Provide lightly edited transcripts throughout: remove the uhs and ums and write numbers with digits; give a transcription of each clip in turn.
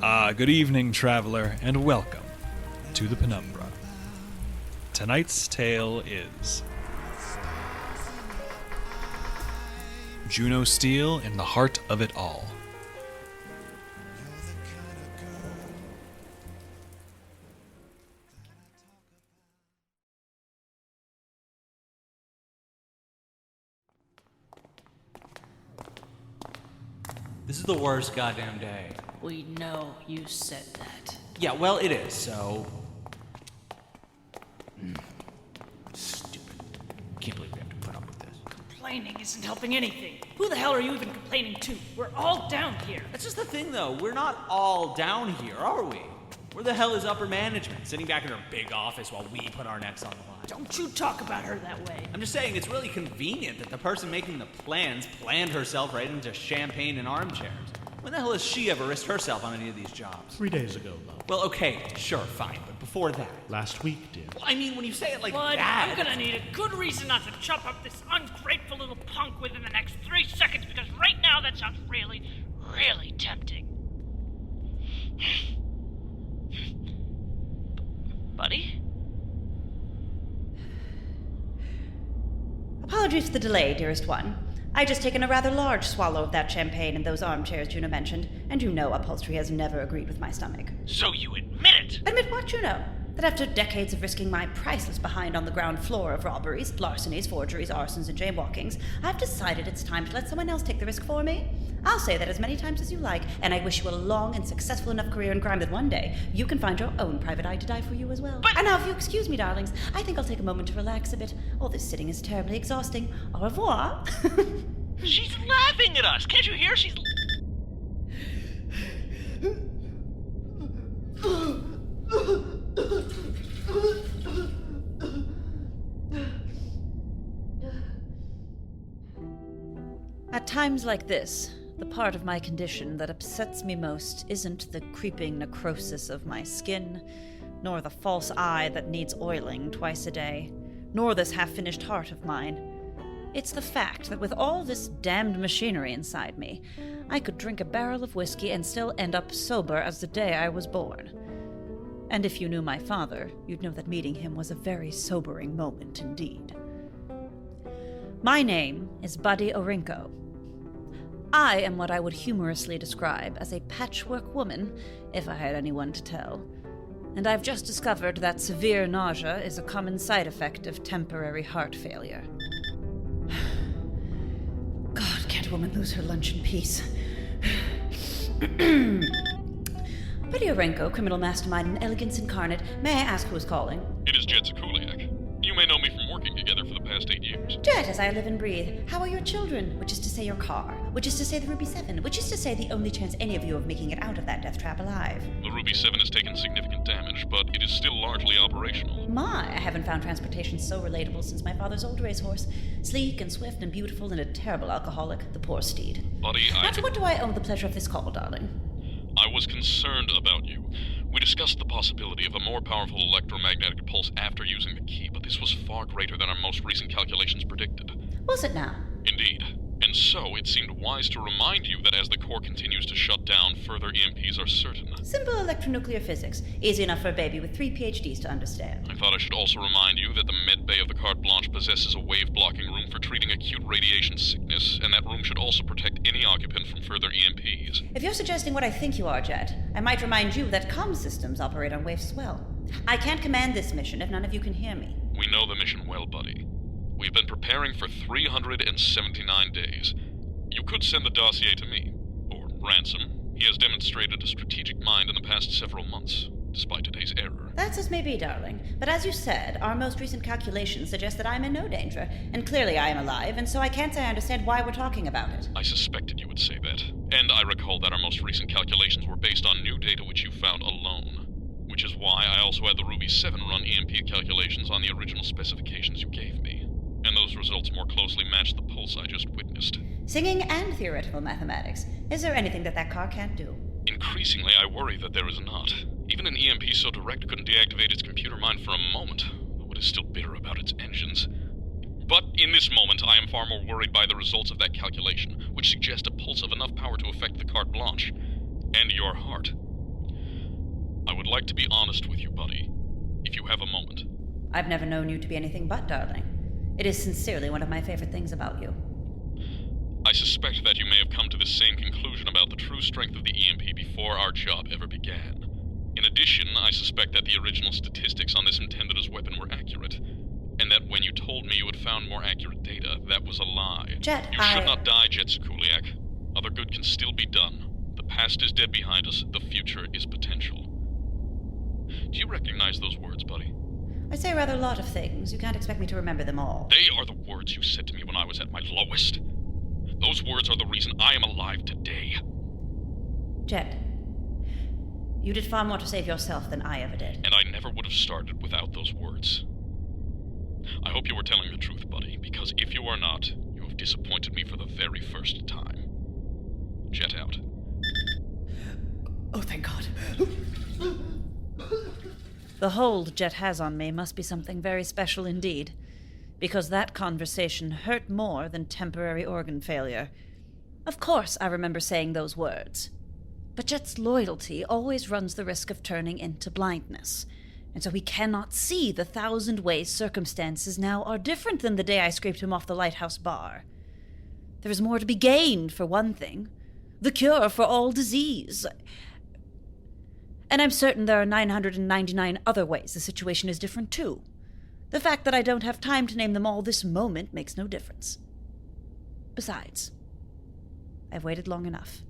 Good evening, traveler, and welcome to the Penumbra. Tonight's tale is Juno Steel in the Heart of It All. This is the worst goddamn day. We know you said that. Yeah, well, it is, so... Stupid. Can't believe we have to put up with this. Complaining isn't helping anything. Who the hell are you even complaining to? We're all down here. That's just the thing, though. We're not all down here, are we? Where the hell is upper management, sitting back in her big office while we put our necks on the line? Don't you talk about her that way. I'm just saying, it's really convenient that the person making the plans planned herself right into champagne and armchairs. When the hell has she ever risked herself on any of these jobs? 3 days ago, love. Well, okay, sure, fine, but before that... Last week, dear. Well, I mean, when you say it like Bud, that... I'm gonna need a good reason not to chop up this ungrateful little punk within the next 3 seconds, because right now that sounds really, really tempting. Buddy? Apologies for the delay, dearest one. I just taken a rather large swallow of that champagne in those armchairs Juno mentioned, and you know upholstery has never agreed with my stomach. So you admit it? Admit what, Juno? That after decades of risking my priceless behind on the ground floor of robberies, larcenies, forgeries, arsons, and jaywalkings, I've decided it's time to let someone else take the risk for me. I'll say that as many times as you like, and I wish you a long and successful enough career in crime that one day you can find your own private eye to die for you as well. But- And now, if you excuse me, darlings, I think I'll take a moment to relax a bit. All this sitting is terribly exhausting. Au revoir. She's laughing at us. Can't you hear? She's... At times like this, the part of my condition that upsets me most isn't the creeping necrosis of my skin, nor the false eye that needs oiling twice a day, nor this half-finished heart of mine. It's the fact that with all this damned machinery inside me, I could drink a barrel of whiskey and still end up sober as the day I was born. And if you knew my father, you'd know that meeting him was a very sobering moment indeed. My name is Buddy Orinko. I am what I would humorously describe as a patchwork woman, if I had anyone to tell. And I've just discovered that severe nausea is a common side effect of temporary heart failure. God, can't a woman lose her lunch in peace? Buddy Orenko, criminal mastermind and elegance incarnate, may I ask who is calling? It is Jet Sikuliak. You may know me from working together for the past 8 years. Jet, as I live and breathe. How are your children? Which is to say your car. Which is to say the Ruby 7. Which is to say the only chance any of you of making it out of that death trap alive. The Ruby 7 has taken significant damage, but it is still largely operational. My, I haven't found transportation so relatable since my father's old racehorse. Sleek and swift and beautiful and a terrible alcoholic, the poor steed. Buddy, Now, to what do I owe the pleasure of this call, darling? I was concerned about you. We discussed the possibility of a more powerful electromagnetic pulse after using the key, but this was far greater than our most recent calculations predicted. Was it now? Indeed. And so, it seemed wise to remind you that as the core continues to shut down, further EMPs are certain. Simple electronuclear physics. Easy enough for a baby with 3 PhDs to understand. I thought I should also remind you that the med bay of the Carte Blanche possesses a wave-blocking room for treating acute radiation sickness, and that room should also protect any occupant from further EMPs. If you're suggesting what I think you are, Jet, I might remind you that comm systems operate on waves as well. I can't command this mission if none of you can hear me. We know the mission well, buddy. We've been preparing for 379 days. You could send the dossier to me, or Ransom. He has demonstrated a strategic mind in the past several months, despite today's error. That's as may be, darling. But as you said, our most recent calculations suggest that I'm in no danger, and clearly I am alive, and so I can't say I understand why we're talking about it. I suspected you would say that. And I recall that our most recent calculations were based on new data which you found alone. Which is why I also had the Ruby 7 run EMP calculations on the original specifications you gave me. And those results more closely match the pulse I just witnessed. Singing and theoretical mathematics. Is there anything that that car can't do? Increasingly, I worry that there is not. Even an EMP so direct couldn't deactivate its computer mind for a moment, though it is still bitter about its engines. But in this moment, I am far more worried by the results of that calculation, which suggest a pulse of enough power to affect the Carte Blanche. And your heart. would like to be honest with you, buddy, if you have a moment. I've never known you to be anything but darling. It is sincerely one of my favorite things about you. I suspect that you may have come to the same conclusion about the true strength of the EMP before our job ever began. In addition, I suspect that the original statistics on this intended as weapon were accurate, and that when you told me you had found more accurate data, that was a lie. Jet, You should not die, Jet Sikuliak. Other good can still be done. The past is dead behind us, the future is potential. Do you recognize those words, buddy? I say rather a lot of things. You can't expect me to remember them all. They are the words you said to me when I was at my lowest. Those words are the reason I am alive today. Jet, you did far more to save yourself than I ever did. And I never would have started without those words. I hope you were telling the truth, buddy, because if you are not, you have disappointed me for the very first time. Jet out. Oh, thank God. The hold Jet has on me must be something very special indeed, because that conversation hurt more than temporary organ failure. Of course I remember saying those words. But Jet's loyalty always runs the risk of turning into blindness, and so he cannot see the 1,000 ways circumstances now are different than the day I scraped him off the lighthouse bar. There is more to be gained, for one thing. The cure for all disease. And I'm certain there are 999 other ways the situation is different, too. The fact that I don't have time to name them all this moment makes no difference. Besides, I've waited long enough.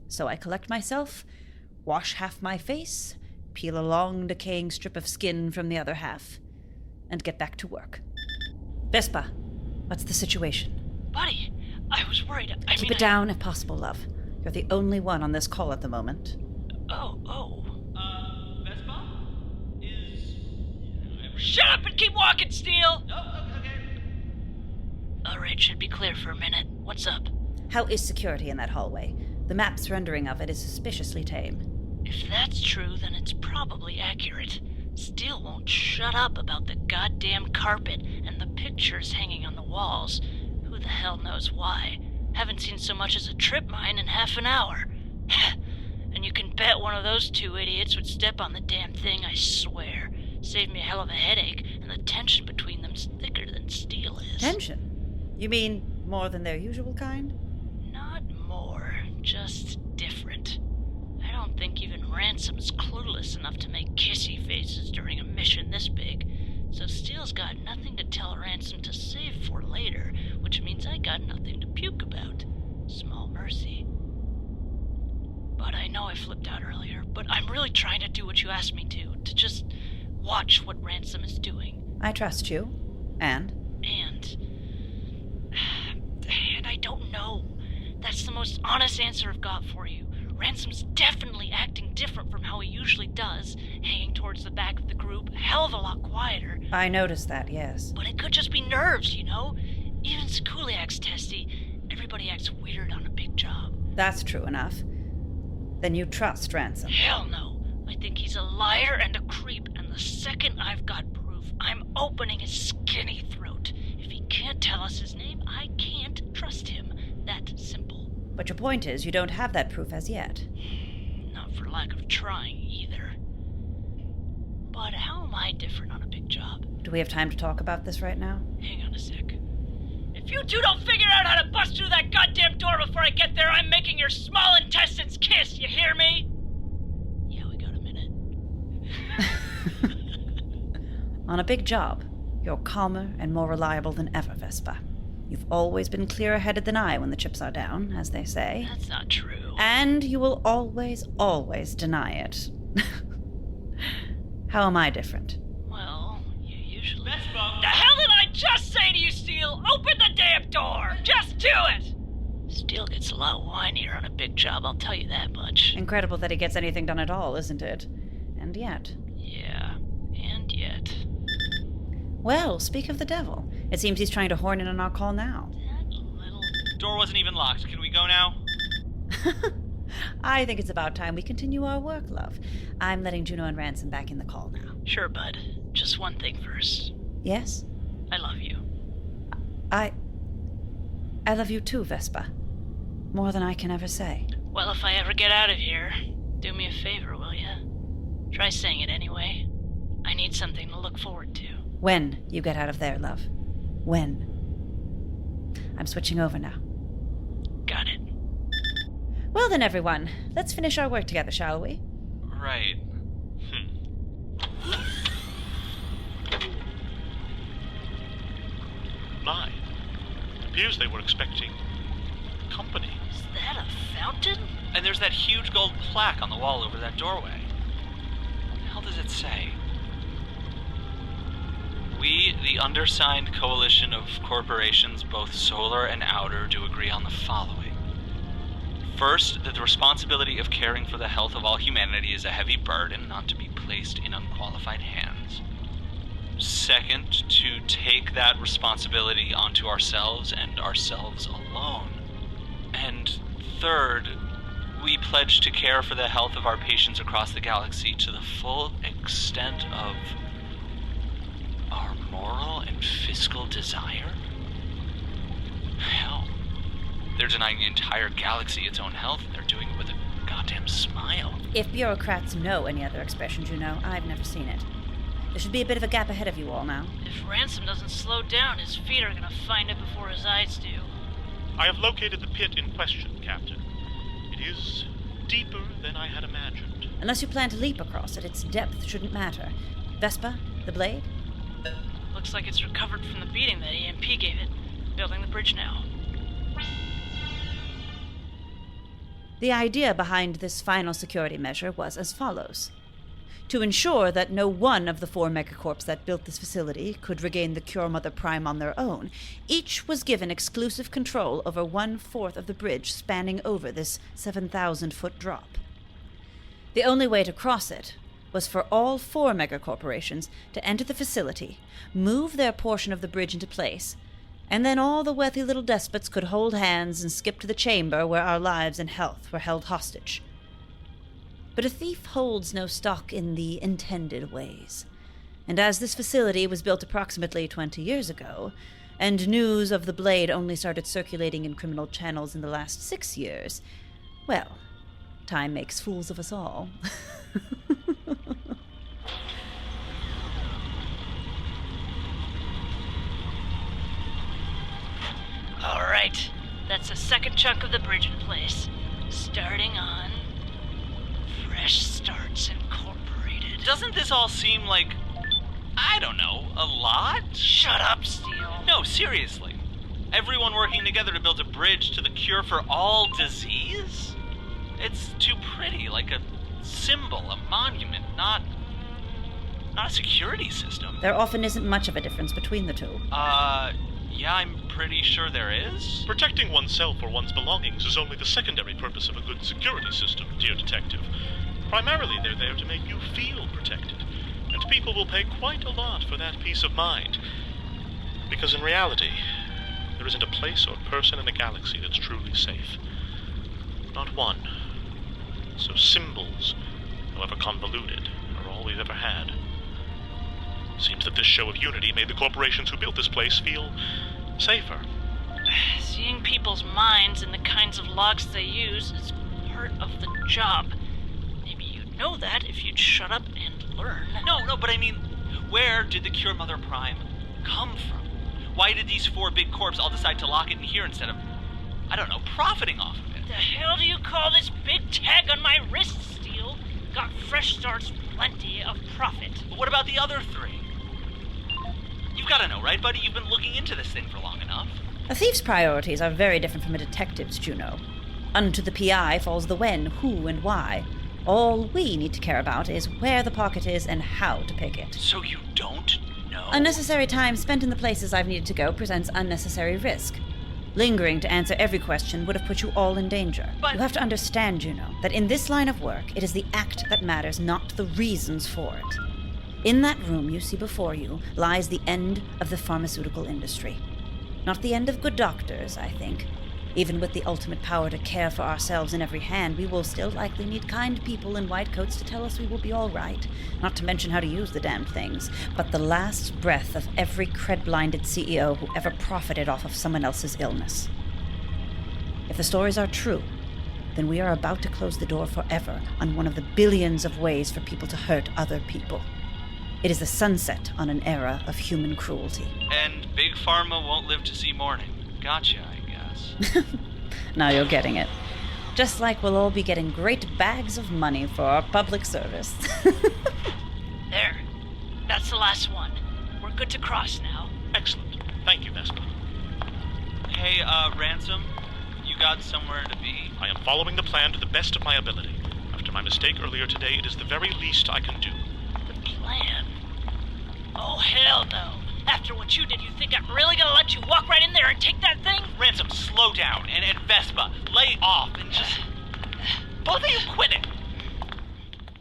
So I collect myself, wash half my face, peel a long decaying strip of skin from the other half, and get back to work. Vespa, what's the situation? Buddy, I was worried. Keep it down if possible, love. You're the only one on this call at the moment. Vespa? Shut up and keep walking, Steel! Oh, okay. Alright, should be clear for a minute. What's up? How is security in that hallway? The map's rendering of it is suspiciously tame. If that's true, then it's probably accurate. Steel won't shut up about the goddamn carpet and the pictures hanging on the walls. Who the hell knows why? Haven't seen so much as a trip mine in half an hour. And you can bet one of those two idiots would step on the damn thing, I swear. Saved me a hell of a headache, and the tension between them's thicker than steel is. Tension? You mean more than their usual kind? Not more, just different. I don't think even Ransom's clueless enough to make kissy faces during a mission this big. So Steele's got nothing to tell Ransom to save for later, which means I got nothing to puke about. Small mercy. But I know I flipped out earlier, but I'm really trying to do what you asked me to just watch what Ransom is doing. I trust you. And I don't know. That's the most honest answer I've got for you. Ransom's definitely acting different from how he usually does, hanging towards the back of the group, a hell of a lot quieter. I noticed that, yes. But it could just be nerves, you know? Even Sikuliak's testy. Everybody acts weird on a big job. That's true enough. Then you trust Ransom? Hell no. I think he's a liar and a creep, and the second I've got proof, I'm opening his skinny throat. If he can't tell us his name, I can't trust him. That simple. But your point is, you don't have that proof as yet. Not for lack of trying, either. But how am I different on a big job? Do we have time to talk about this right now? Hang on a sec. If you two don't figure out how to bust through that goddamn door before I get there, I'm making your small intestines kiss, you hear me? Yeah, we got a minute. On a big job, you're calmer and more reliable than ever, Vespa. You've always been clearer headed than I when the chips are down, as they say. That's not true. And you will always, always deny it. How am I different? Well, you usually... Vespa! The hell did I just say to you, Steel? Open the damn door! Just do it! Steel gets a lot whinier on a big job, I'll tell you that much. Incredible that he gets anything done at all, isn't it? And yet. Yeah, and yet. Well, speak of the devil. It seems he's trying to horn in on our call now. That little... Door wasn't even locked. Can we go now? I think it's about time we continue our work, love. I'm letting Juno and Ransom back in the call now. Sure, bud. Just one thing first. Yes? I love you. I love you too, Vespa. More than I can ever say. Well, if I ever get out of here, do me a favor, will ya? Try saying it anyway. I need something to look forward to. When you get out of there, love. When. I'm switching over now. Got it. Well then, everyone, let's finish our work together, shall we? Right. My. Appears they were expecting company. Is that a fountain? And there's that huge gold plaque on the wall over that doorway. What the hell does it say? We, the undersigned coalition of corporations, both solar and outer, do agree on the following. First, that the responsibility of caring for the health of all humanity is a heavy burden not to be placed in unqualified hands. Second, to take that responsibility onto ourselves and ourselves alone. And third, we pledge to care for the health of our patients across the galaxy to the full extent of our moral and fiscal desire? Hell, they're denying the entire galaxy its own health, and they're doing it with a goddamn smile. If bureaucrats know any other expression, Juno, I've never seen it. There should be a bit of a gap ahead of you all now. If Ransom doesn't slow down, his feet are gonna find it before his eyes do. I have located the pit in question, Captain. It is deeper than I had imagined. Unless you plan to leap across it, its depth shouldn't matter. Vespa? The blade? Looks like it's recovered from the beating that EMP gave it. Building the bridge now. The idea behind this final security measure was as follows. To ensure that no one of the 4 megacorps that built this facility could regain the Cure Mother Prime on their own, each was given exclusive control over 1/4 of the bridge spanning over this 7,000-foot drop. The only way to cross it was for all 4 megacorporations to enter the facility, move their portion of the bridge into place, and then all the wealthy little despots could hold hands and skip to the chamber where our lives and health were held hostage. But a thief holds no stock in the intended ways. And as this facility was built approximately 20 years ago, and news of the blade only started circulating in criminal channels in the last 6 years, well, time makes fools of us all. Alright, that's the second chunk of the bridge in place. Starting on Fresh Starts Incorporated. Doesn't this all seem like, I don't know, a lot? Shut up, Steel. No, seriously. Everyone working together to build a bridge to the cure for all disease? It's too pretty, like a symbol, a monument, not a security system. There often isn't much of a difference between the two. Yeah, I'm pretty sure there is. Protecting oneself or one's belongings is only the secondary purpose of a good security system, dear detective. Primarily, they're there to make you feel protected, and people will pay quite a lot for that peace of mind. Because in reality, there isn't a place or person in the galaxy that's truly safe. Not one. So symbols, however convoluted, are all we've ever had. Seems that this show of unity made the corporations who built this place feel safer. Seeing people's minds and the kinds of logs they use is part of the job. Maybe you'd know that if you'd shut up and learn. No, but I mean, where did the Cure Mother Prime come from? Why did these 4 big corps all decide to lock it in here instead of, I don't know, profiting off of it? The hell do you call this big tag on my wrist, Steel? Got Fresh Starts plenty of profit. But what about the other 3? You've got to know, right, buddy? You've been looking into this thing for long enough. A thief's priorities are very different from a detective's, Juno. Unto the PI falls the when, who, and why. All we need to care about is where the pocket is and how to pick it. So you don't know? Unnecessary time spent in the places I've needed to go presents unnecessary risk. Lingering to answer every question would have put you all in danger. But you have to understand, Juno, that in this line of work, it is the act that matters, not the reasons for it. In that room you see before you lies the end of the pharmaceutical industry. Not the end of good doctors, I think. Even with the ultimate power to care for ourselves in every hand, we will still likely need kind people in white coats to tell us we will be all right, not to mention how to use the damned things. But the last breath of every cred-blinded CEO who ever profited off of someone else's illness. If the stories are true, then we are about to close the door forever on one of the billions of ways for people to hurt other people. It is the sunset on an era of human cruelty. And Big Pharma won't live to see morning. Gotcha, I guess. Now you're getting it. Just like we'll all be getting great bags of money for our public service. There. That's the last one. We're good to cross now. Excellent. Thank you, Vespa. Hey, Ransom, you got somewhere to be? I am following the plan to the best of my ability. After my mistake earlier today, it is the very least I can do. The plan? Oh, hell no. After what you did, you think I'm really gonna let you walk right in there and take that thing? Ransom, slow down, and Vespa, lay off, and just... Both of you quit it!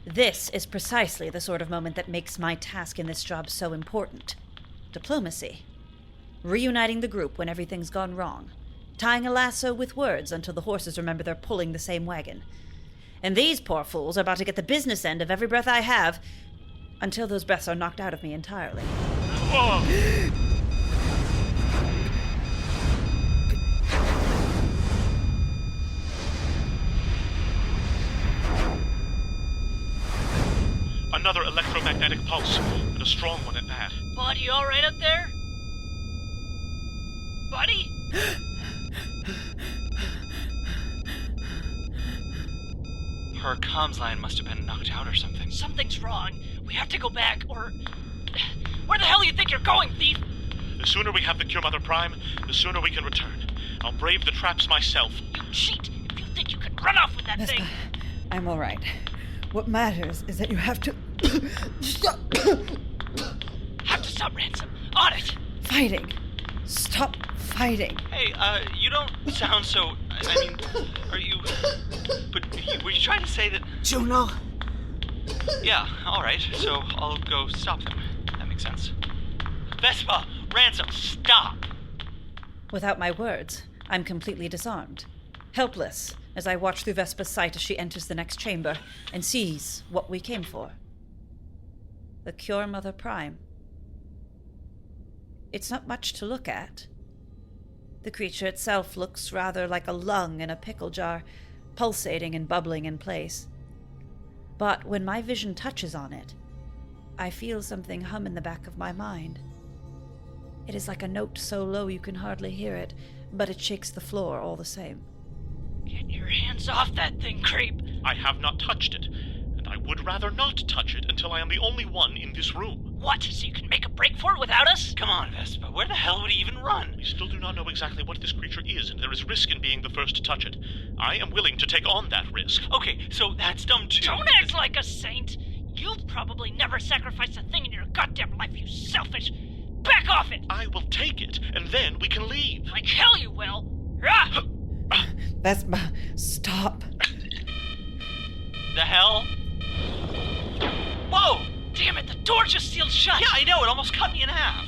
This is precisely the sort of moment that makes my task in this job so important. Diplomacy. Reuniting the group when everything's gone wrong. Tying a lasso with words until the horses remember they're pulling the same wagon. And these poor fools are about to get the business end of every breath I have, until those breaths are knocked out of me entirely. Oh. Another electromagnetic pulse, and a strong one at that. Bud, you alright up there? Buddy? Her comms line must have been knocked out or something. Something's wrong. We have to go back, or... Where the hell do you think you're going, thief? The sooner we have the Cure Mother Prime, the sooner we can return. I'll brave the traps myself. You cheat! If you think you could run off with that thing! I'm all right. What matters is that you have to... Have to stop Ransom. On it! Fighting. Stop fighting. Hey, you don't sound so... I mean, are you... But were you trying to say that... Juno? Yeah, alright, so I'll go stop them. That makes sense. Vespa! Ransom, stop! Without my words, I'm completely disarmed. Helpless, as I watch through Vespa's sight as she enters the next chamber and sees what we came for. The Cure Mother Prime. It's not much to look at. The creature itself looks rather like a lung in a pickle jar, pulsating and bubbling in place. But when my vision touches on it, I feel something hum in the back of my mind. It is like a note so low you can hardly hear it, but it shakes the floor all the same. Get your hands off that thing, creep! I have not touched it, and I would rather not touch it until I am the only one in this room. What, so you can make a break for it without us? Come on, Vespa, where the hell would he even run? We still do not know exactly what this creature is, and there is risk in being the first to touch it. I am willing to take on that risk. Okay, so that's dumb too. Don't act like a saint! You've probably never sacrificed a thing in your goddamn life, you selfish... Back off it! I will take it, and then we can leave. Like hell you will! Rah! Vespa, stop. The hell? Whoa! Damn it, the door just sealed shut! Yeah, I know, it almost cut me in half.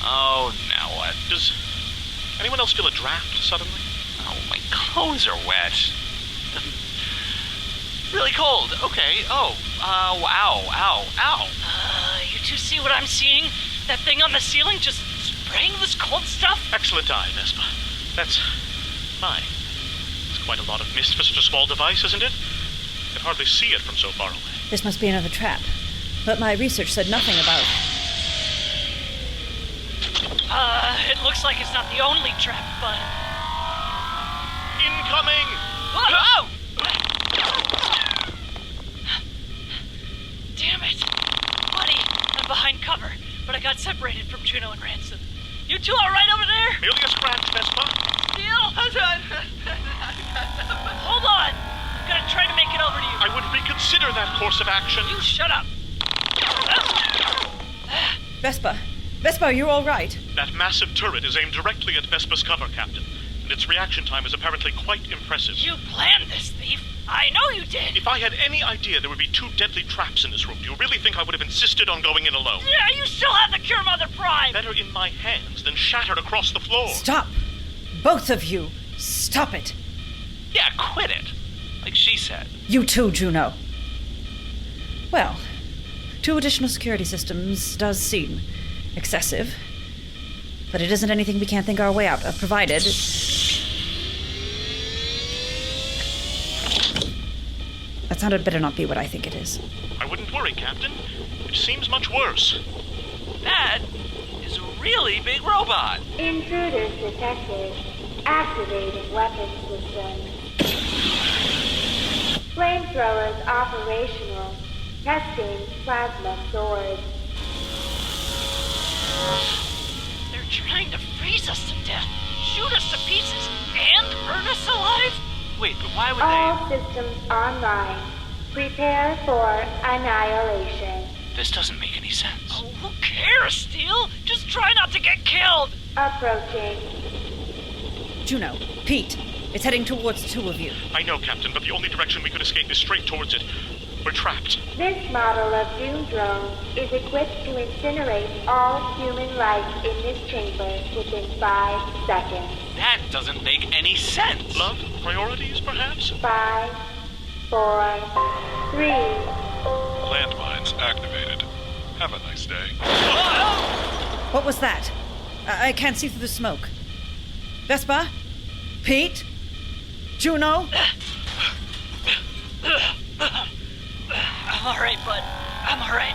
Oh, now what? Does anyone else feel a draft suddenly? Oh, my clothes are wet. Really cold. Okay. Oh. Wow. Ow. You two see what I'm seeing? That thing on the ceiling just spraying this cold stuff? Excellent eye, Vespa. That's... my. It's quite a lot of mist for such a small device, isn't it? I can hardly see it from so far away. This must be another trap. But my research said nothing about... It looks like it's not the only trap, but... Incoming! Whoa! Damn it! Buddy, I'm behind cover, but I got separated from Juno and Ransom. You two all right over there? Merely a scratch, Vespa. Deal? Hold on! I'm gonna try to make it over to you. I would reconsider that course of action. You shut up! Vespa, are you all right? That massive turret is aimed directly at Vespa's cover, Captain, and its reaction time is apparently quite impressive. You planned this, thief! I know you did! If I had any idea there would be 2 deadly traps in this room, do you really think I would have insisted on going in alone? Yeah, you still have the Cure Mother Prime! Better in my hands than shattered across the floor. Stop! Both of you! Stop it! Yeah, quit it. Like she said. You too, Juno. Well, 2 additional security systems does seem excessive. But it isn't anything we can't think our way out of, provided... That sound had better not be what I think it is. I wouldn't worry, Captain. It seems much worse. That is a really big robot. Intruders detected. Activating weapon system. Flamethrowers operational. Testing plasma sword. They're trying to freeze us to death, shoot us to pieces, and burn us alive? Wait, but why would All systems online. Prepare for annihilation. This doesn't make any sense. Oh, who cares, Steel? Just try not to get killed! Approaching. Juno, Pete, it's heading towards the two of you. I know, Captain, but the only direction we could escape is straight towards it. We're trapped. This model of Doom drone is equipped to incinerate all human life in this chamber within 5 seconds. That doesn't make any sense. Love? Priorities, perhaps? 5, 4, 3. Landmines activated. Have a nice day. What was that? I can't see through the smoke. Vespa? Pete? Juno? I'm alright, bud. I'm alright.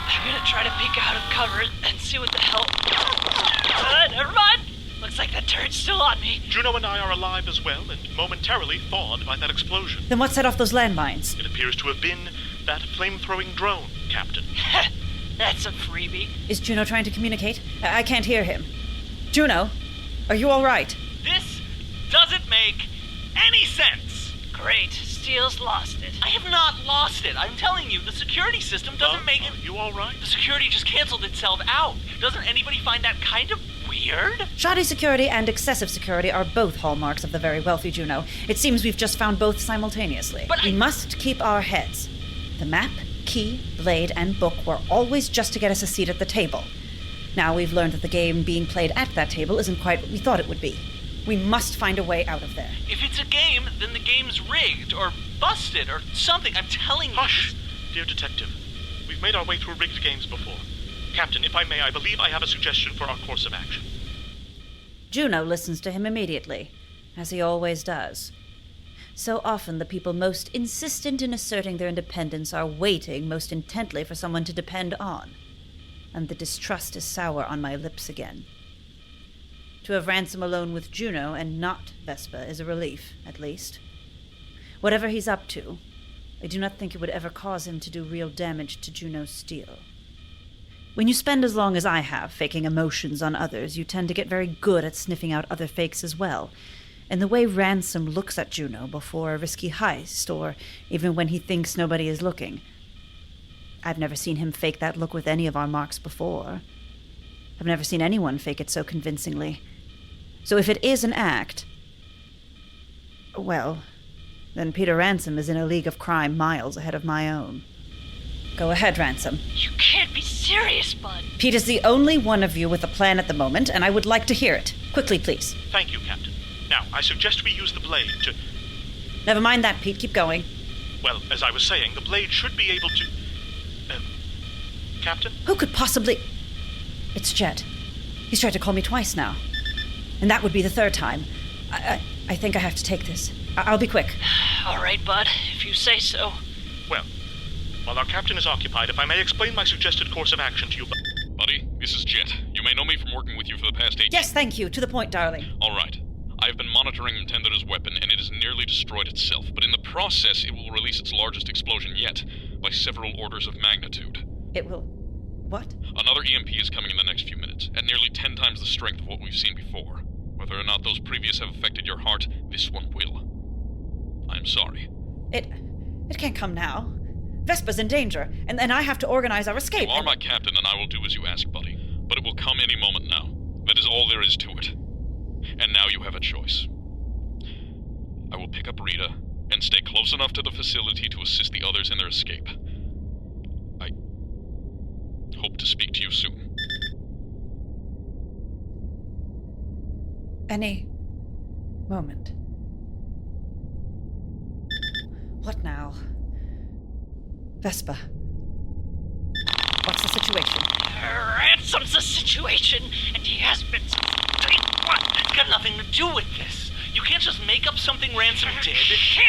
I'm gonna try to peek out of cover and see what the hell... never mind! Looks like that turret's still on me. Juno and I are alive as well, and momentarily thawed by that explosion. Then what set off those landmines? It appears to have been that flame-throwing drone, Captain. That's a freebie. Is Juno trying to communicate? I can't hear him. Juno, are you all right? This doesn't make any sense. Great. Steel's lost it. I have not lost it. I'm telling you, the security system doesn't make it... Are you all right? The security just canceled itself out. Doesn't anybody find that kind of weird? Shoddy security and excessive security are both hallmarks of the very wealthy Juno. It seems we've just found both simultaneously. But we must keep our heads. The map, key, blade, and book were always just to get us a seat at the table. Now we've learned that the game being played at that table isn't quite what we thought it would be. We must find a way out of there. If it's a game, then the game's rigged or busted or something. I'm telling you. Hush, dear detective. We've made our way through rigged games before. Captain, if I may, I believe I have a suggestion for our course of action. Juno listens to him immediately, as he always does. So often the people most insistent in asserting their independence are waiting most intently for someone to depend on. And the distrust is sour on my lips again. To have Ransom alone with Juno and not Vespa is a relief, at least. Whatever he's up to, I do not think it would ever cause him to do real damage to Juno's steel. When you spend as long as I have faking emotions on others, you tend to get very good at sniffing out other fakes as well. And the way Ransom looks at Juno before a risky heist, or even when he thinks nobody is looking. I've never seen him fake that look with any of our marks before. I've never seen anyone fake it so convincingly. So if it is an act, well, then Peter Ransom is in a league of crime miles ahead of my own. Go ahead, Ransom. You can't be serious, bud. Pete is the only one of you with a plan at the moment, and I would like to hear it. Quickly, please. Thank you, Captain. Now, I suggest we use the blade to... Never mind that, Pete. Keep going. Well, as I was saying, the blade should be able to... Captain? Who could possibly... It's Jet. He's tried to call me twice now. And that would be the third time. I think I have to take this. I'll be quick. All right, bud, if you say so. Well, while our captain is occupied, if I may explain my suggested course of action to you... Buddy, this is Jet. You may know me from working with you for the past 8 years. Yes, thank you. To the point, darling. All right. I have been monitoring Mtenda's weapon, and it has nearly destroyed itself, but in the process, it will release its largest explosion yet, by several orders of magnitude. It will... What? Another EMP is coming in the next few minutes, at nearly 10 times the strength of what we've seen before. Whether or not those previous have affected your heart, this one will. I'm sorry. It can't come now. Vespa's in danger, and I have to organize our escape. You are my captain, and I will do as you ask, buddy. But it will come any moment now. That is all there is to it. And now you have a choice. I will pick up Rita and stay close enough to the facility to assist the others in their escape. I hope to speak to you soon. Any moment. What now? Vespa. What's the situation? Ransom's the situation, and he has been... What? It's got nothing to do with this. You can't just make up something Ransom did,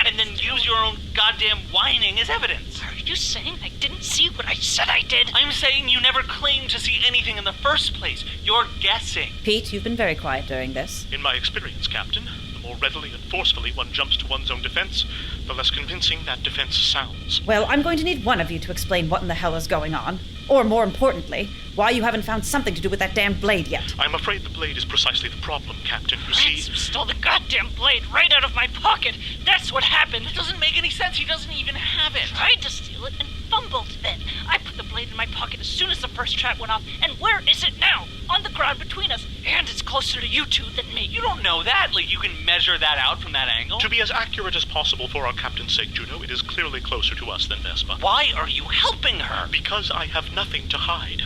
and then use your own goddamn whining as evidence. Are you saying I didn't see what I said I did? I'm saying you never claimed to see anything in the first place. You're guessing. Pete, you've been very quiet during this. In my experience, Captain, the more readily and forcefully one jumps to one's own defense, the less convincing that defense sounds. Well, I'm going to need one of you to explain what in the hell is going on. Or, more importantly, why you haven't found something to do with that damn blade yet. I'm afraid the blade is precisely the problem, Captain. You see... Ransom stole the goddamn blade right out of my pocket. That's what happened. It doesn't make any sense. He doesn't even have it. Tried to steal it and fumbled then. I put the blade in my pocket as soon as the first trap went off. And where is it now? On the ground between us. And it's closer to you two than me. You don't know that. Like, you can measure that out from that angle. To be as accurate as possible for our captain's sake, Juno, it is clearly closer to us than Vespa. Why are you helping her? Because I have nothing to hide.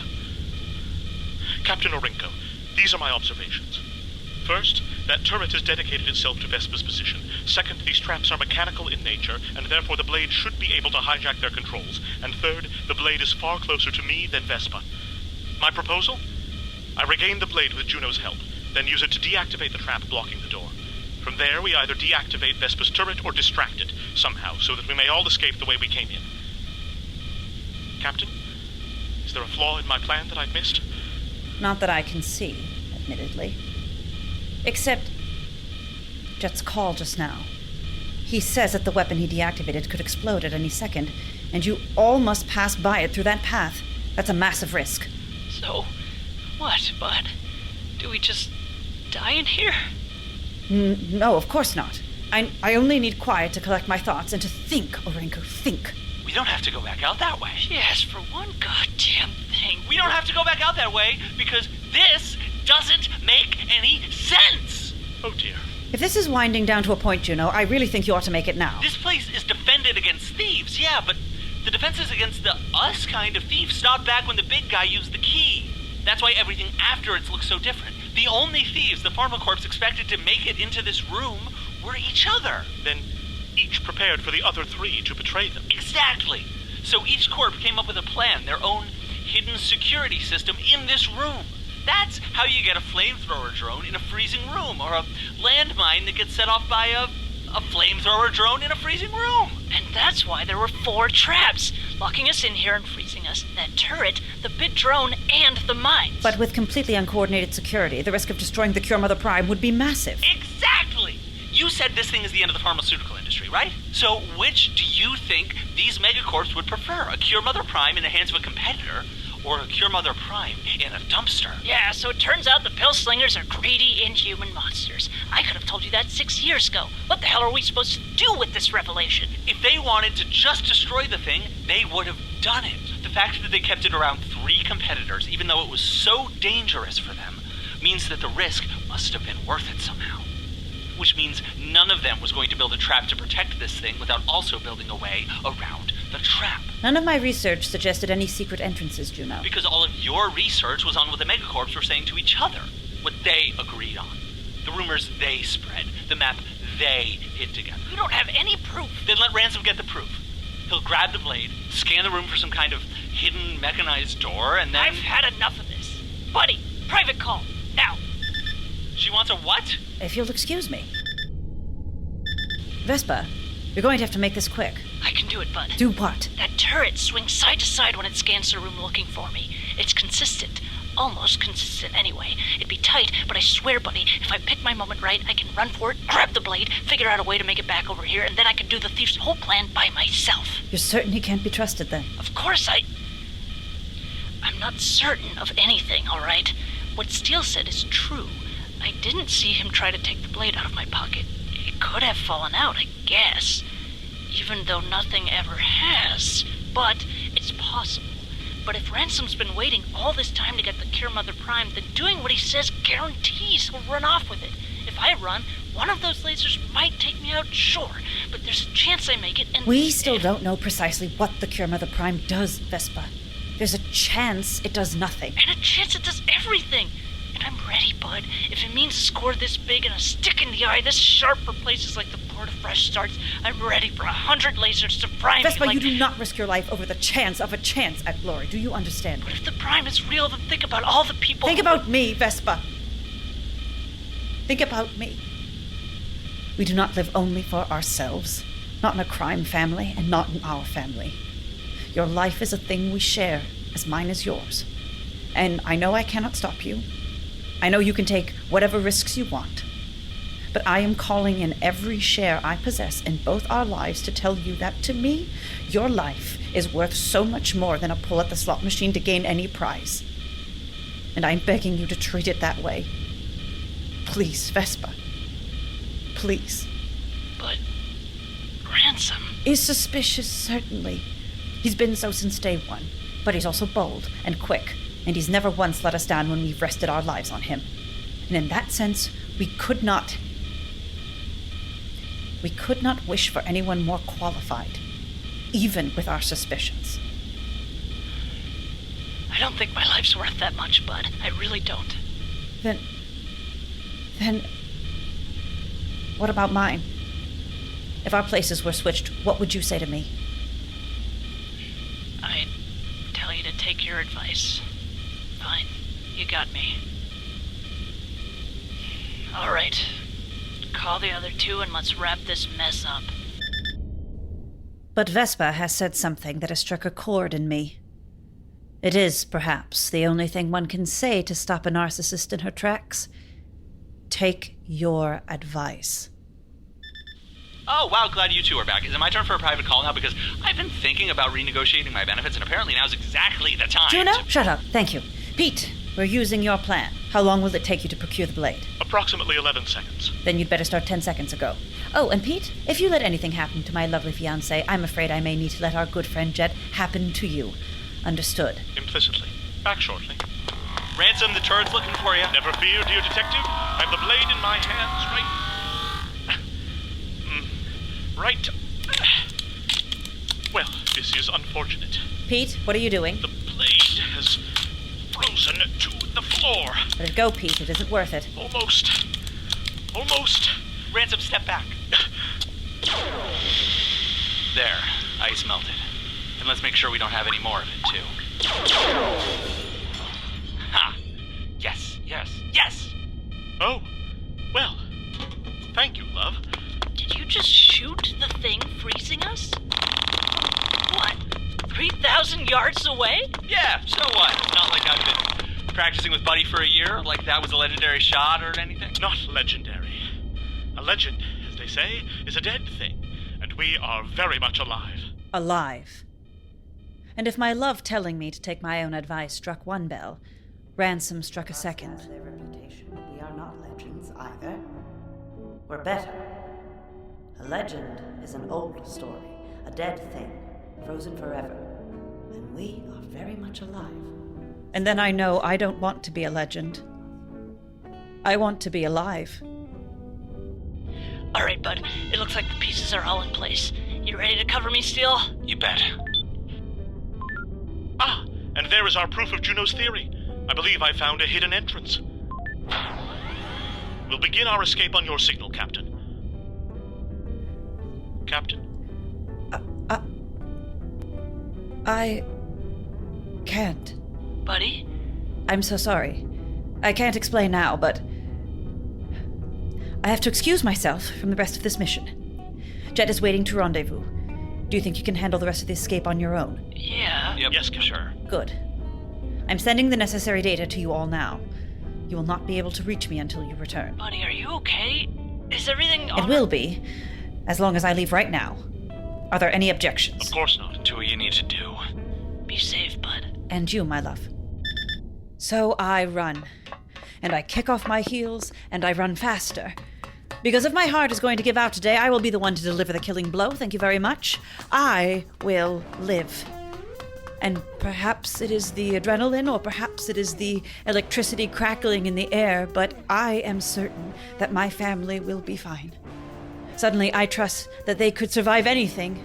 Captain Orinko, these are my observations. First, that turret has dedicated itself to Vespa's position. Second, these traps are mechanical in nature, and therefore the blade should be able to hijack their controls. And third, the blade is far closer to me than Vespa. My proposal? I regain the blade with Juno's help, then use it to deactivate the trap blocking the door. From there, we either deactivate Vespa's turret or distract it, somehow, so that we may all escape the way we came in. Captain, is there a flaw in my plan that I've missed? Not that I can see, admittedly. Except Jet's call just now. He says that the weapon he deactivated could explode at any second, and you all must pass by it through that path. That's a massive risk. So, what, Bud? Do we just die in here? No, of course not. I only need quiet to collect my thoughts and to think, Orenko, think. We don't have to go back out that way. She asked for one goddamn thing. We don't have to go back out that way because this doesn't make any sense. Oh dear. If this is winding down to a point, Juno, I really think you ought to make it now. This place is defended against thieves, yeah, but the defenses against the us kind of thief stopped back when the big guy used the key. That's why everything after it looks so different. The only thieves the Pharmacorps expected to make it into this room were each other. Then each prepared for the other three to betray them. Exactly. So each corp came up with a plan, their own hidden security system in this room. That's how you get a flamethrower drone in a freezing room, or a landmine that gets set off by a flamethrower drone in a freezing room. And that's why there were 4 traps, locking us in here and freezing us. That turret, the big drone, and the mines. But with completely uncoordinated security, the risk of destroying the Cure Mother Prime would be massive. Exactly! You said this thing is the end of the pharmaceutical industry, right? So which do you think these megacorps would prefer? A Cure Mother Prime in the hands of a competitor, or a Cure Mother Prime in a dumpster? Yeah, so it turns out the pill slingers are greedy, inhuman monsters. I could have told you that 6 years ago. What the hell are we supposed to do with this revelation? If they wanted to just destroy the thing, they would have done it. The fact that they kept it around 3 competitors, even though it was so dangerous for them, means that the risk must have been worth it somehow. Which means none of them was going to build a trap to protect this thing without also building a way around the trap. None of my research suggested any secret entrances, Juno. Because all of your research was on what the megacorps were saying to each other, what they agreed on, the rumors they spread, the map they hid together. We don't have any proof. Then let Ransom get the proof. He'll grab the blade, scan the room for some kind of hidden mechanized door, and then... I've had enough of this. Buddy, private call, now. She wants a what? If you'll excuse me. Vespa, you're going to have to make this quick. I can do it, Bud. Do what? That turret swings side to side when it scans the room looking for me. It's consistent. Almost consistent anyway. It'd be tight, but I swear, buddy, if I pick my moment right, I can run for it, grab the blade, figure out a way to make it back over here, and then I can do the thief's whole plan by myself. You're certain he can't be trusted, then? Of course I'm not certain of anything, all right? What Steele said is true. I didn't see him try to take the blade out of my pocket. It could have fallen out, I guess. Even though nothing ever has. But it's possible. But if Ransom's been waiting all this time to get the Cure Mother Prime, then doing what he says guarantees he'll run off with it. If I run, one of those lasers might take me out, sure. But there's a chance I make it, and... We still don't know precisely what the Cure Mother Prime does, Vespa. There's a chance it does nothing. And a chance it does everything. And I'm ready, Bud. If it means a score this big and a stick in the eye this sharp for places like the Port of Fresh Starts, I'm ready for 100 lasers to prime Vespa, me like... you do not risk your life over the chance of a chance at glory. Do you understand? But if the prime is real, then think about all the people... Think about me, Vespa. Think about me. We do not live only for ourselves, not in a crime family and not in our family. Your life is a thing we share, as mine is yours. And I know I cannot stop you. I know you can take whatever risks you want. But I am calling in every share I possess in both our lives to tell you that, to me, your life is worth so much more than a pull at the slot machine to gain any prize. And I'm begging you to treat it that way. Please, Vespa. Please. But Ransom Is suspicious, certainly. He's been so since day one. But he's also bold and quick, and he's never once let us down when we've rested our lives on him. And in that sense, we could not wish for anyone more qualified, even with our suspicions. I don't think my life's worth that much, Bud. I really don't. Then, what about mine? If our places were switched, what would you say to me? I'd tell you to take your advice. Fine. You got me. All right. Call the other two and let's wrap this mess up. But Vespa has said something that has struck a chord in me. It is, perhaps, the only thing one can say to stop a narcissist in her tracks. Take your advice. Oh, wow, glad you two are back. Is it my turn for a private call now? Because I've been thinking about renegotiating my benefits, and apparently now's exactly the time. Juno, shut up. Thank you. Pete, we're using your plan. How long will it take you to procure the blade? Approximately 11 seconds. Then you'd better start 10 seconds ago. Oh, and Pete, if you let anything happen to my lovely fiancé, I'm afraid I may need to let our good friend Jet happen to you. Understood? Implicitly. Back shortly. Ransom, the turret's looking for you. Never fear, dear detective. I've the blade in my hands right... Well, this is unfortunate. Pete, what are you doing? The blade has frozen to the floor. Let it go, Pete. It isn't worth it. Almost. Ransom, step back. There. Ice melted. And let's make sure we don't have any more of it, too. Ha! Yes! Oh, well, thank you, love. Did you just shoot the thing freezing us? What? 3,000 yards away? Yeah, so what? It's not like I've been practicing with Buddy for a year, like that was a legendary shot or anything. Not legendary. A legend, as they say, is a dead thing, and we are very much alive. Alive. And if my love telling me to take my own advice struck one bell, Ransom struck a second. Their reputation, we are not legends either. We're better. A legend is an old story, a dead thing, frozen forever. And we are very much alive. And then I know I don't want to be a legend. I want to be alive. All right, Bud. It looks like the pieces are all in place. You ready to cover me, Steel? You bet. Ah, and there is our proof of Juno's theory. I believe I found a hidden entrance. We'll begin our escape on your signal, Captain. Captain? I can't. Buddy? I'm so sorry. I can't explain now, but I have to excuse myself from the rest of this mission. Jet is waiting to rendezvous. Do you think you can handle the rest of the escape on your own? Yeah. Yep. Yes, Captain. Sure. Good. I'm sending the necessary data to you all now. You will not be able to reach me until you return. Buddy, are you okay? Is everything It will be, as long as I leave right now. Are there any objections? Of course not. Do what you need to do. Be safe, Bud. And you, my love. So I run. And I kick off my heels, and I run faster. Because if my heart is going to give out today, I will be the one to deliver the killing blow. Thank you very much. I will live. And perhaps it is the adrenaline, or perhaps it is the electricity crackling in the air, but I am certain that my family will be fine. Suddenly, I trust that they could survive anything.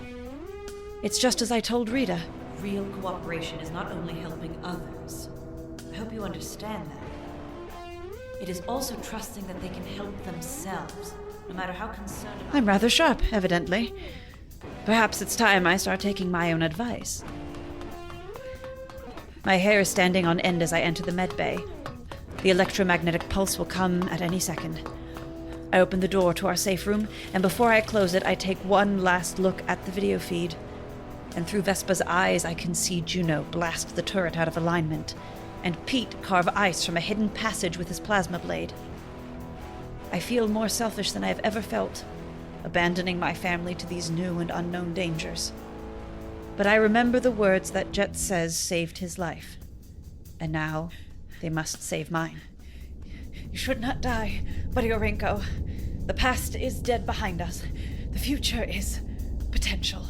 It's just as I told Rita. Real cooperation is not only helping others. I hope you understand that. It is also trusting that they can help themselves, no matter how concerned about... I'm rather sharp, evidently. Perhaps it's time I start taking my own advice. My hair is standing on end as I enter the med bay. The electromagnetic pulse will come at any second. I open the door to our safe room, and before I close it, I take one last look at the video feed. And through Vespa's eyes, I can see Juno blast the turret out of alignment, and Pete carve ice from a hidden passage with his plasma blade. I feel more selfish than I have ever felt, abandoning my family to these new and unknown dangers. But I remember the words that Jet says saved his life, and now they must save mine. You should not die, Buddy Orenko. The past is dead behind us. The future is potential.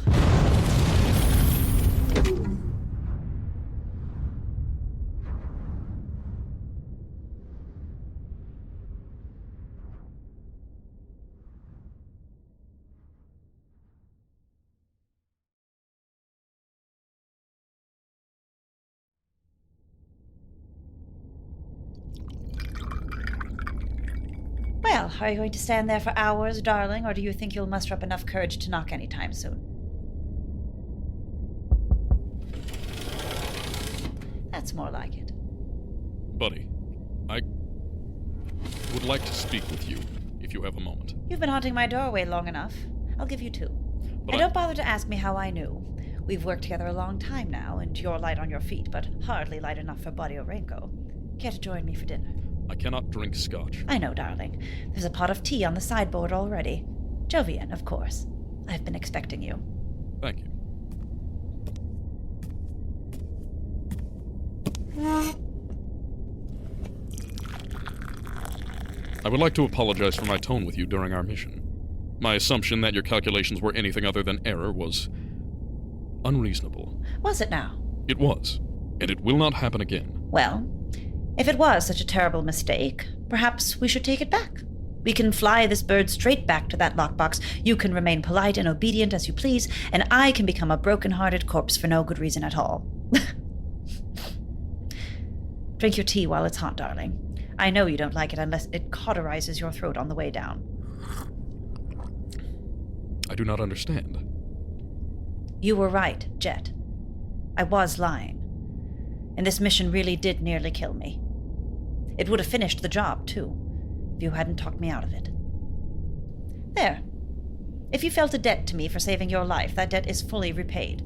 Well, are you going to stand there for hours, darling, or do you think you'll muster up enough courage to knock any time soon? That's more like it. Buddy, I would like to speak with you, if you have a moment. You've been haunting my doorway long enough. I'll give you 2. But And don't bother to ask me how I knew. We've worked together a long time now, and you're light on your feet, but hardly light enough for Buddy Orenko. Care to join me for dinner? I cannot drink scotch. I know, darling. There's a pot of tea on the sideboard already. Jovian, of course. I've been expecting you. Thank you. I would like to apologize for my tone with you during our mission. My assumption that your calculations were anything other than error was unreasonable. Was it now? It was, and it will not happen again. Well, if it was such a terrible mistake, perhaps we should take it back. We can fly this bird straight back to that lockbox. You can remain polite and obedient as you please, and I can become a broken-hearted corpse for no good reason at all. Drink your tea while it's hot, darling. I know you don't like it unless it cauterizes your throat on the way down. I do not understand. You were right, Jet. I was lying. And this mission really did nearly kill me. It would have finished the job, too, if you hadn't talked me out of it. There. If you felt a debt to me for saving your life, that debt is fully repaid.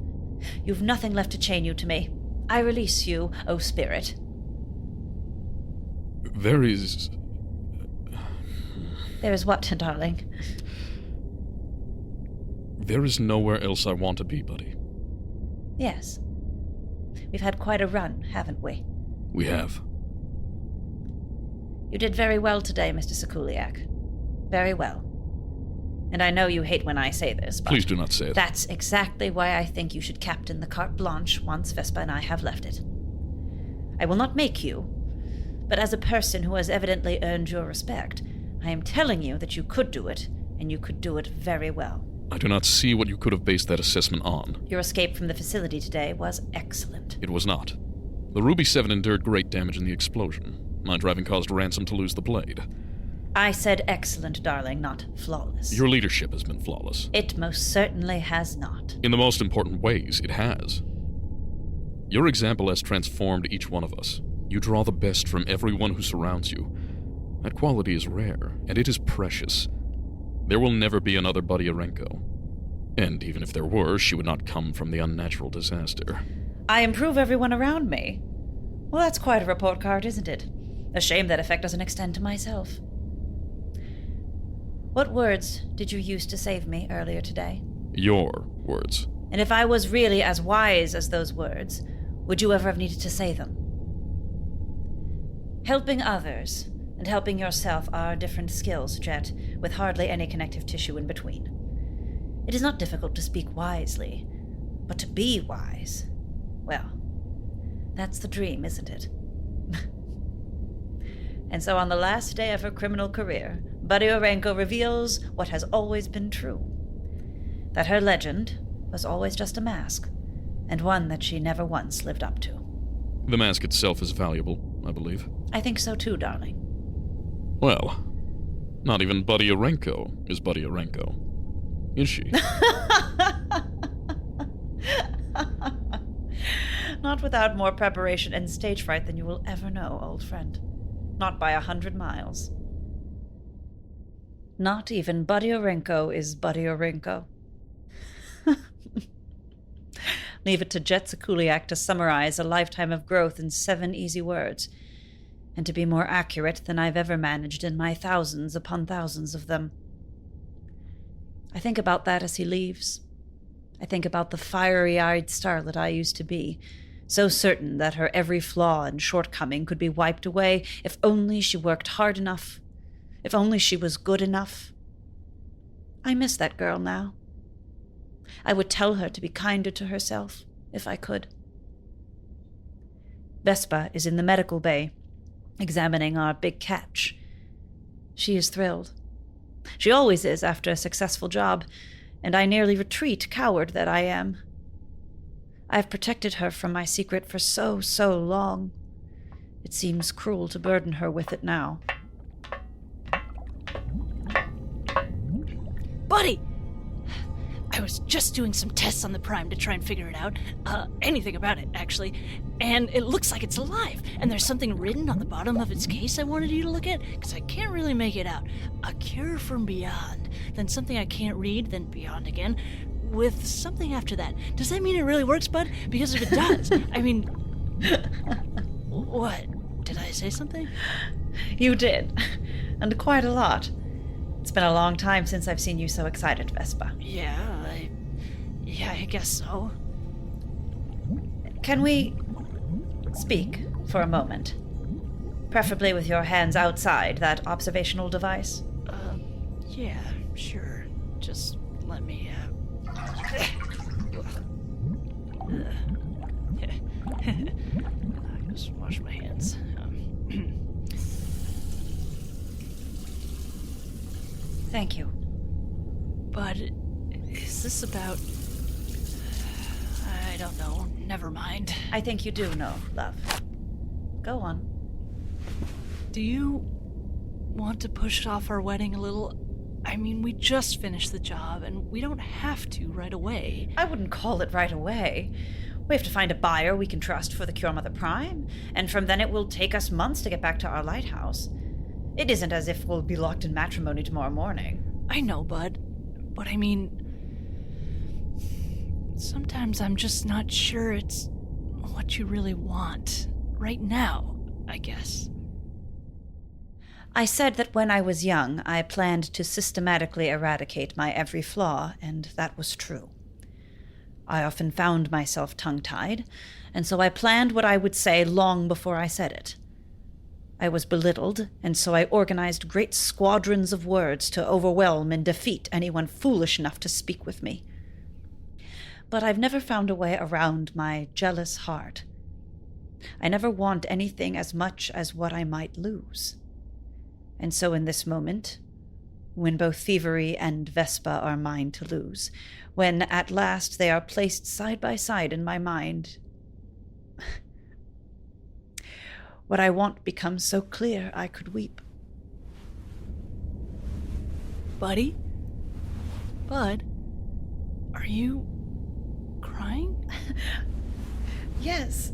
You've nothing left to chain you to me. I release you, O Spirit. There is what, darling? There is nowhere else I want to be, buddy. Yes. We've had quite a run, haven't we? We have. You did very well today, Mr. Sikuliak. Very well. And I know you hate when I say this, but... Please do not say it. That's exactly why I think you should captain the Carte Blanche once Vespa and I have left it. I will not make you, but as a person who has evidently earned your respect, I am telling you that you could do it, and you could do it very well. I do not see what you could have based that assessment on. Your escape from the facility today was excellent. It was not. The Ruby 7 endured great damage in the explosion. My driving caused Ransom to lose the blade. I said excellent, darling, not flawless. Your leadership has been flawless. It most certainly has not. In the most important ways, it has. Your example has transformed each one of us. You draw the best from everyone who surrounds you. That quality is rare, and it is precious. There will never be another Buddy Orenko. And even if there were, she would not come from the unnatural disaster. I improve everyone around me. Well, that's quite a report card, isn't it? A shame that effect doesn't extend to myself. What words did you use to save me earlier today? Your words. And if I was really as wise as those words, would you ever have needed to say them? Helping others and helping yourself are different skills, Jet, with hardly any connective tissue in between. It is not difficult to speak wisely, but to be wise, well, that's the dream, isn't it? And so on the last day of her criminal career, Buddy Orenko reveals what has always been true. That her legend was always just a mask, and one that she never once lived up to. The mask itself is valuable, I believe. I think so too, darling. Well, not even Buddy Orenko is Buddy Orenko. Is she? Not without more preparation and stage fright than you will ever know, old friend. Not by 100 miles. Not even Buddy-Orenko is Buddy-Orenko. Leave it to Jetsukuliak to summarize a lifetime of growth in 7 easy words, and to be more accurate than I've ever managed in my thousands upon thousands of them. I think about that as he leaves. I think about the fiery-eyed starlet I used to be, so certain that her every flaw and shortcoming could be wiped away if only she worked hard enough, if only she was good enough. I miss that girl now. I would tell her to be kinder to herself, if I could. Vespa is in the medical bay, examining our big catch. She is thrilled. She always is after a successful job, and I nearly retreat, coward that I am. I've protected her from my secret for so long. It seems cruel to burden her with it now. Buddy! I was just doing some tests on the Prime to try and figure it out. Anything about it, actually. And it looks like it's alive. And there's something written on the bottom of its case I wanted you to look at, because I can't really make it out. A cure from beyond. Then something I can't read, then beyond again. With something after that. Does that mean it really works, bud? Because if it does, I mean... What? Did I say something? You did. And quite a lot. It's been a long time since I've seen you so excited, Vespa. Yeah, I guess so. Can we speak for a moment? Preferably with your hands outside that observational device. Yeah, sure. Just let me, I'll just wash my hands. Thank you. But is this about... I don't know. Never mind. I think you do know, love. Go on. Do you want to push off our wedding a little? I mean, we just finished the job, and we don't have to right away. I wouldn't call it right away. We have to find a buyer we can trust for the Cure Mother Prime, and from then it will take us months to get back to our lighthouse. It isn't as if we'll be locked in matrimony tomorrow morning. I know, bud. But I mean... Sometimes I'm just not sure it's what you really want. Right now, I guess. I said that when I was young, I planned to systematically eradicate my every flaw, and that was true. I often found myself tongue-tied, and so I planned what I would say long before I said it. I was belittled, and so I organized great squadrons of words to overwhelm and defeat anyone foolish enough to speak with me. But I've never found a way around my jealous heart. I never want anything as much as what I might lose. And so in this moment, when both Thievery and Vespa are mine to lose, when at last they are placed side by side in my mind, what I want becomes so clear I could weep. Buddy? Bud? Are you... crying? Yes.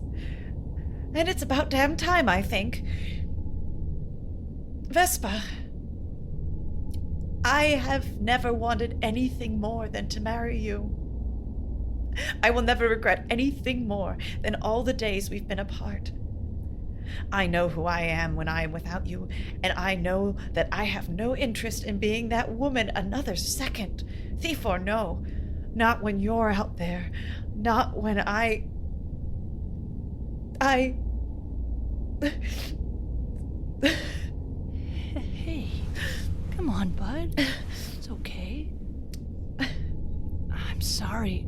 And it's about damn time, I think. Vespa, I have never wanted anything more than to marry you. I will never regret anything more than all the days we've been apart. I know who I am when I am without you, and I know that I have no interest in being that woman another second. Thief or no, not when you're out there, not when I... Hey, come on, bud. It's okay. I'm sorry.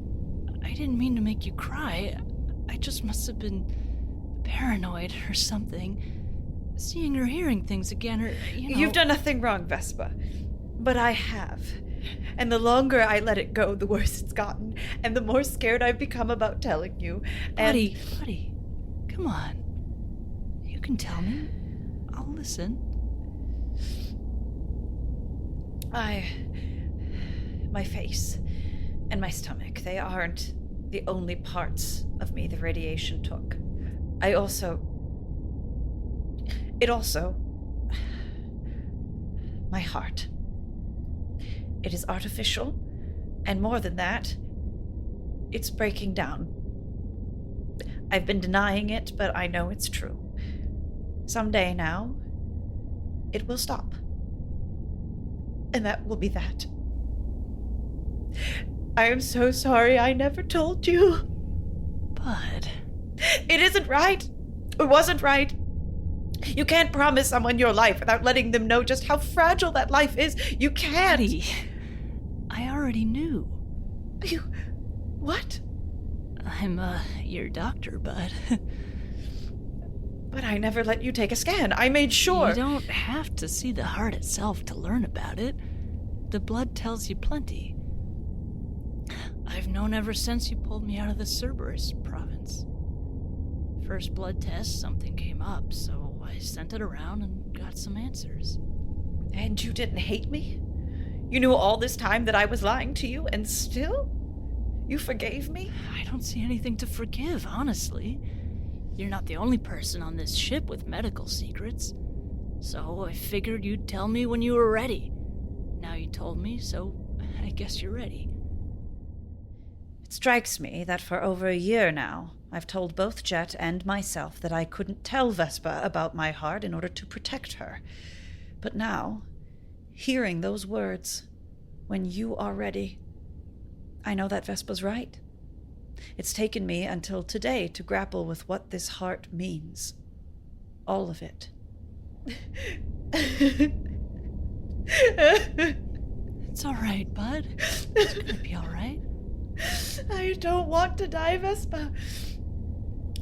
I didn't mean to make you cry. I just must have been paranoid or something. Seeing or hearing things again, or, You've done nothing wrong, Vespa. But I have. And the longer I let it go, the worse it's gotten, and the more scared I've become about telling you. Buddy, come on. You can tell me. I'll listen. My face and my stomach, they aren't the only parts of me the radiation took. It also... My heart. It is artificial, and more than that, it's breaking down. I've been denying it, but I know it's true. Someday now, it will stop. And that will be that. I am so sorry I never told you. Bud. It isn't right. It wasn't right. You can't promise someone your life without letting them know just how fragile that life is. You can't. Buddy, I already knew. You... What? I'm, your doctor, Bud. But I never let you take a scan. I made sure. You don't have to see the heart itself to learn about it. The blood tells you plenty. I've known ever since you pulled me out of the Cerberus province. First blood test, something came up, so I sent it around and got some answers. And you didn't hate me? You knew all this time that I was lying to you, and still? You forgave me? I don't see anything to forgive, honestly. You're not the only person on this ship with medical secrets. So I figured you'd tell me when you were ready. Now you told me, so I guess you're ready. It strikes me that for over a year now, I've told both Jet and myself that I couldn't tell Vespa about my heart in order to protect her. But now, hearing those words, when you are ready, I know that Vespa's right. It's taken me until today to grapple with what this heart means. All of it. It's all right, Bud. It's gonna be all right. I don't want to die, Vespa.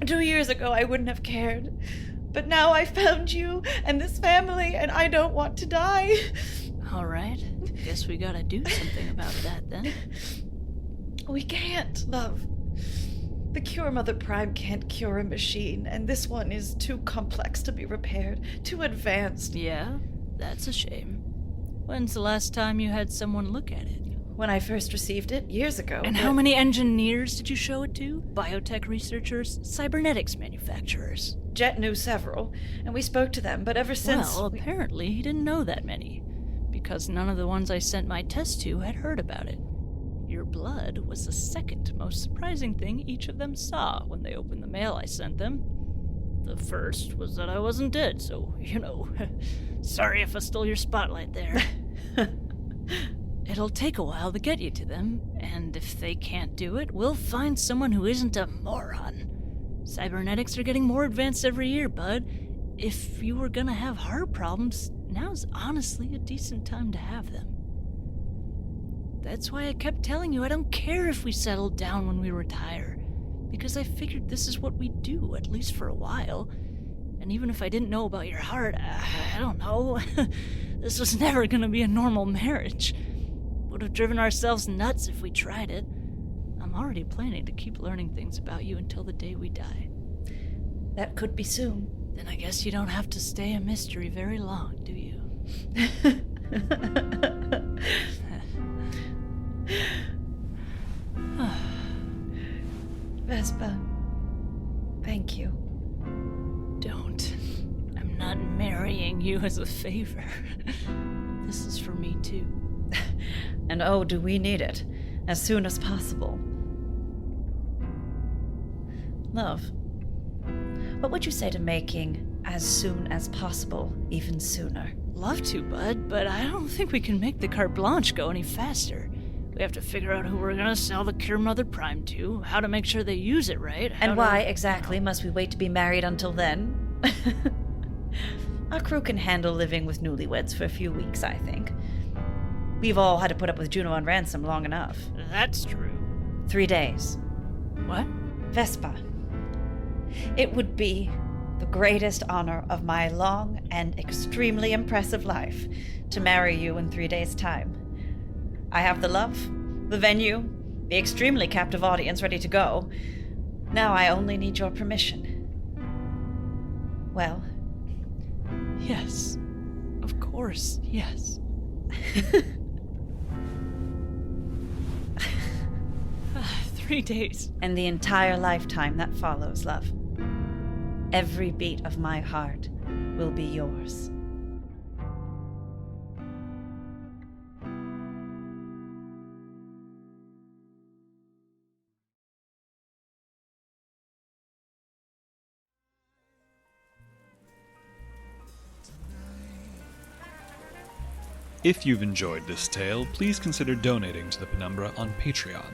2 years ago, I wouldn't have cared. But now I found you and this family, and I don't want to die. All right. Guess we gotta do something about that, then. We can't, love. The Cure Mother Prime can't cure a machine, and this one is too complex to be repaired, too advanced. Yeah, that's a shame. When's the last time you had someone look at it? When I first received it, years ago. And how many engineers did you show it to? Biotech researchers? Cybernetics manufacturers? Jet knew several, and we spoke to them, but ever since... Well, apparently he didn't know that many, because none of the ones I sent my test to had heard about it. Your blood was the second most surprising thing each of them saw when they opened the mail I sent them. The first was that I wasn't dead, so, sorry if I stole your spotlight there. It'll take a while to get you to them, and if they can't do it, we'll find someone who isn't a moron. Cybernetics are getting more advanced every year, Bud. If you were gonna have heart problems, now's honestly a decent time to have them. That's why I kept telling you I don't care if we settle down when we retire, because I figured this is what we do, at least for a while. And even if I didn't know about your heart, I don't know. This was never gonna be a normal marriage. Would have driven ourselves nuts if we tried it. I'm already planning to keep learning things about you until the day we die. That could be soon. Then I guess you don't have to stay a mystery very long, do you? Vespa, thank you. Don't. I'm not marrying you as a favor. This is for me, too. And oh, do we need it. As soon as possible. Love, what would you say to making as soon as possible even sooner? Love to, Bud, but I don't think we can make the carte blanche go any faster. We have to figure out who we're gonna sell the Cure Mother Prime to, how to make sure they use it right, and why exactly must we wait to be married until then? Our crew can handle living with newlyweds for a few weeks, I think. We've all had to put up with Juno on ransom long enough. That's true. 3 days. What? Vespa, it would be the greatest honor of my long and extremely impressive life to marry you in 3 days' time. I have the love, the venue, the extremely captive audience ready to go. Now I only need your permission. Well? Yes. Of course, yes. 3 days. And the entire lifetime that follows, love. Every beat of my heart will be yours. If you've enjoyed this tale, please consider donating to the Penumbra on Patreon.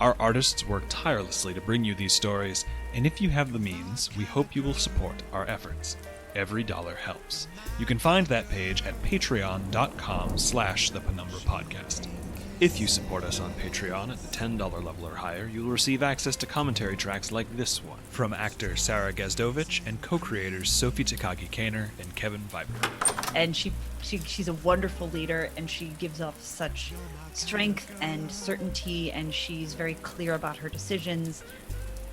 Our artists work tirelessly to bring you these stories, and if you have the means, we hope you will support our efforts. Every dollar helps. You can find that page at patreon.com/The Penumbra Podcast. If you support us on Patreon at the $10 level or higher, you will receive access to commentary tracks like this one from actor Sarah Gazdovich and co-creators Sophie Takagi-Kaner and Kevin Viber. And she's a wonderful leader, and she gives off such strength and certainty, and she's very clear about her decisions,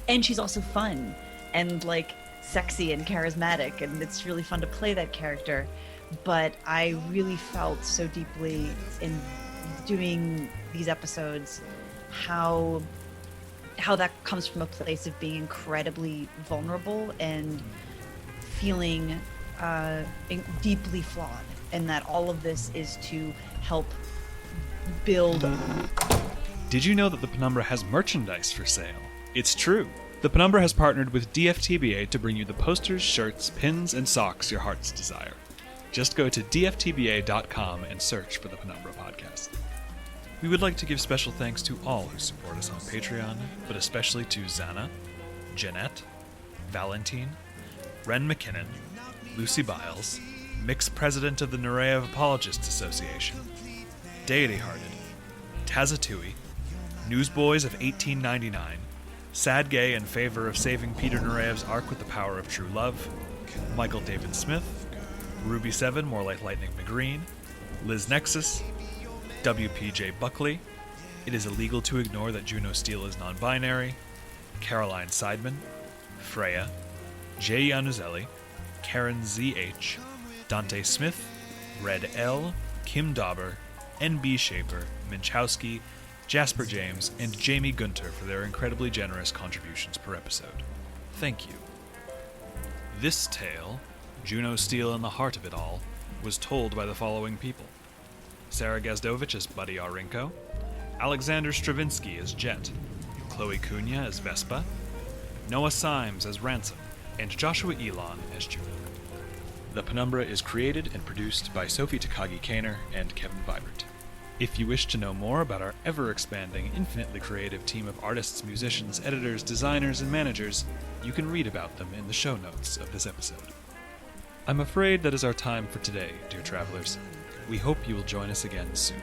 and she's also fun and like sexy and charismatic, and it's really fun to play that character. But I really felt so deeply in doing these episodes how that comes from a place of being incredibly vulnerable and feeling deeply flawed, and that all of this is to help build. Did you know that the Penumbra has merchandise for sale? It's true. The Penumbra has partnered with DFTBA to bring you the posters, shirts, pins, and socks your hearts desire. Just go to dftba.com and search for the Penumbra Podcast. We would like to give special thanks to all who support us on Patreon, but especially to Xana, Jeanette, Valentine, Ren McKinnon, Lucy Biles, Mixed President of the Nureyev Apologists Association, Deity Hearted, Tazatui, Newsboys of 1899, Sad Gay in favor of saving Peter Nureyev's arc with the power of true love, Michael David Smith, Ruby 7 More Like Lightning McGreen, Liz Nexus, WPJ Buckley, It Is Illegal to Ignore That Juno Steele is Non-Binary, Caroline Seidman, Freya, Jay Yanuzelli, Karen ZH, Dante Smith, Red L, Kim Dauber, NB Shaper, Minchowski, Jasper James, and Jamie Gunter for their incredibly generous contributions per episode. Thank you. This tale, Juno Steele in the Heart of It All, was told by the following people: Sarah Gazdovich as Buddy Arinko, Alexander Stravinsky as Jet, Chloe Cunha as Vespa, Noah Symes as Ransom, and Joshua Elon as Juno. The Penumbra is created and produced by Sophie Takagi-Kaner and Kevin Vibert. If you wish to know more about our ever-expanding, infinitely creative team of artists, musicians, editors, designers, and managers, you can read about them in the show notes of this episode. I'm afraid that is our time for today, dear travelers. We hope you will join us again soon.